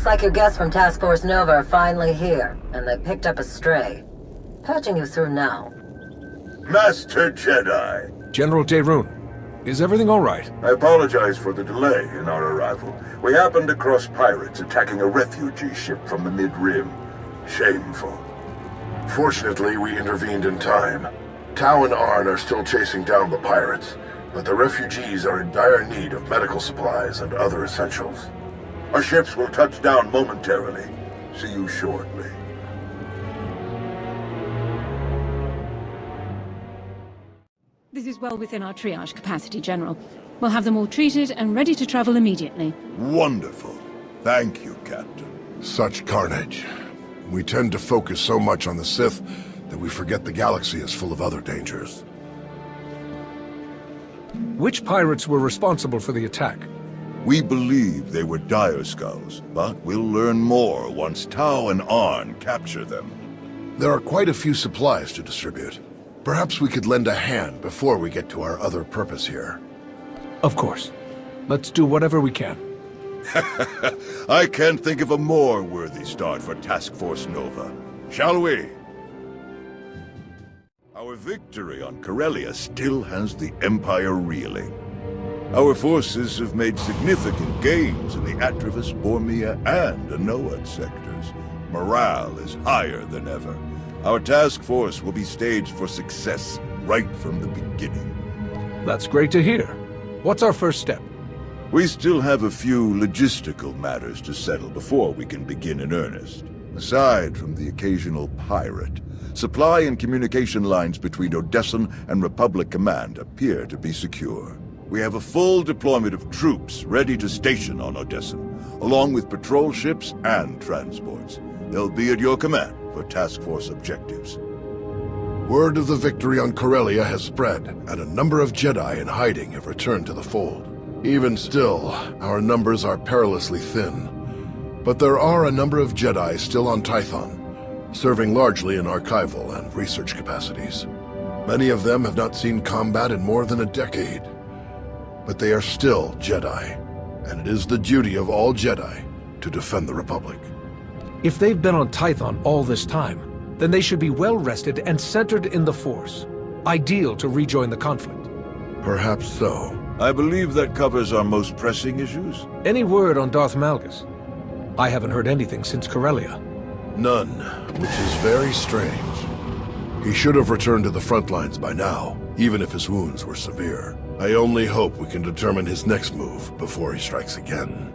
like your guests from Task Force Nova are finally here, and they picked up a stray. Patching you through now. Master Jedi. General Daerun, is everything all right? I apologize for the delay in our arrival. We happened across pirates attacking a refugee ship from the Mid-Rim. Shameful. Fortunately, we intervened in time. Tau and Arn are still chasing down the pirates, but the refugees are in dire need of medical supplies and other essentials. Our ships will touch down momentarily. See you shortly. This is well within our triage capacity, General. We'll have them all treated and ready to travel immediately. Wonderful. Thank you, Captain. Such carnage. We tend to focus so much on the Sith that we forget the galaxy is full of other dangers. Which pirates were responsible for the attack? We believe they were Dire Skulls, but we'll learn more once Tau and Arn capture them. There are quite a few supplies to distribute. Perhaps we could lend a hand before we get to our other purpose here. Of course. Let's do whatever we can. I can't think of a more worthy start for Task Force Nova. Shall we? Our victory on Corellia still has the Empire reeling. Our forces have made significant gains in the Atravus, Bormia, and Anoat sectors. Morale is higher than ever. Our task force will be staged for success right from the beginning. That's great to hear. What's our first step? We still have a few logistical matters to settle before we can begin in earnest. Aside from the occasional pirate, supply and communication lines between Odessen and Republic Command appear to be secure. We have a full deployment of troops ready to station on Odessen, along with patrol ships and transports. They'll be at your command for task force objectives. Word of the victory on Corellia has spread, and a number of Jedi in hiding have returned to the fold. Even still, our numbers are perilously thin. But there are a number of Jedi still on Tython, serving largely in archival and research capacities. Many of them have not seen combat in more than a decade. But they are still Jedi, and it is the duty of all Jedi to defend the Republic. If they've been on Tython all this time, then they should be well rested and centered in the Force. Ideal to rejoin the conflict. Perhaps so. I believe that covers our most pressing issues. Any word on Darth Malgus? I haven't heard anything since Corellia. None, which is very strange. He should have returned to the front lines by now, even if his wounds were severe. I only hope we can determine his next move before he strikes again.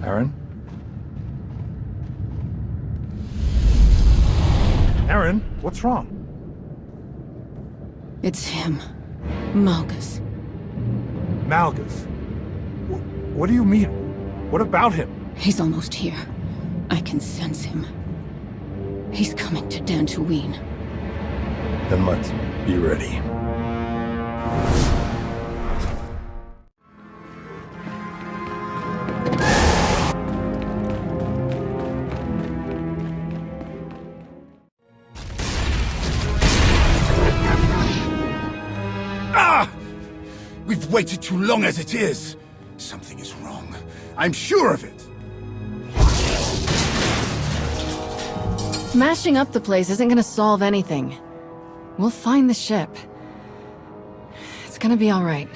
Aaron? Aaron, what's wrong? It's him. Malgus. Malgus? What do you mean? What about him? He's almost here. I can sense him. He's coming to Dantooine. Then let's be ready. We've waited too long as it is. Something is wrong. I'm sure of it. Smashing up the place isn't gonna solve anything. We'll find the ship. It's gonna be all right.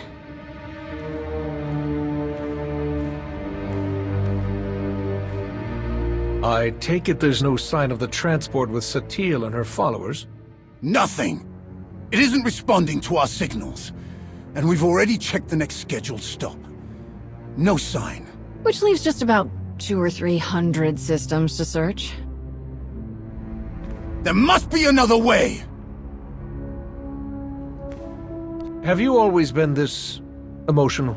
I take it there's no sign of the transport with Satele and her followers? Nothing. It isn't responding to our signals. And we've already checked the next scheduled stop. No sign. Which leaves just about 200 or 300 systems to search. There must be another way! Have you always been this emotional?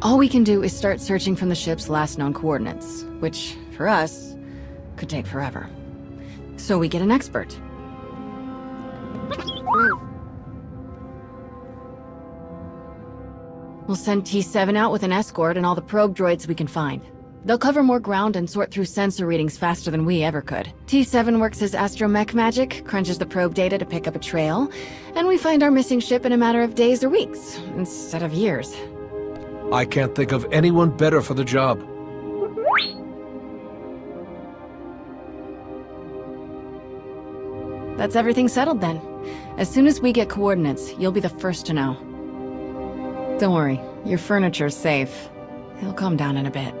All we can do is start searching from the ship's last known coordinates, which, for us, could take forever. So we get an expert. We'll send T7 out with an escort and all the probe droids we can find. They'll cover more ground and sort through sensor readings faster than we ever could. T7 works his astromech magic, crunches the probe data to pick up a trail, and we find our missing ship in a matter of days or weeks, instead of years. I can't think of anyone better for the job. That's everything settled then. As soon as we get coordinates, you'll be the first to know. Don't worry, your furniture's safe. It'll calm down in a bit.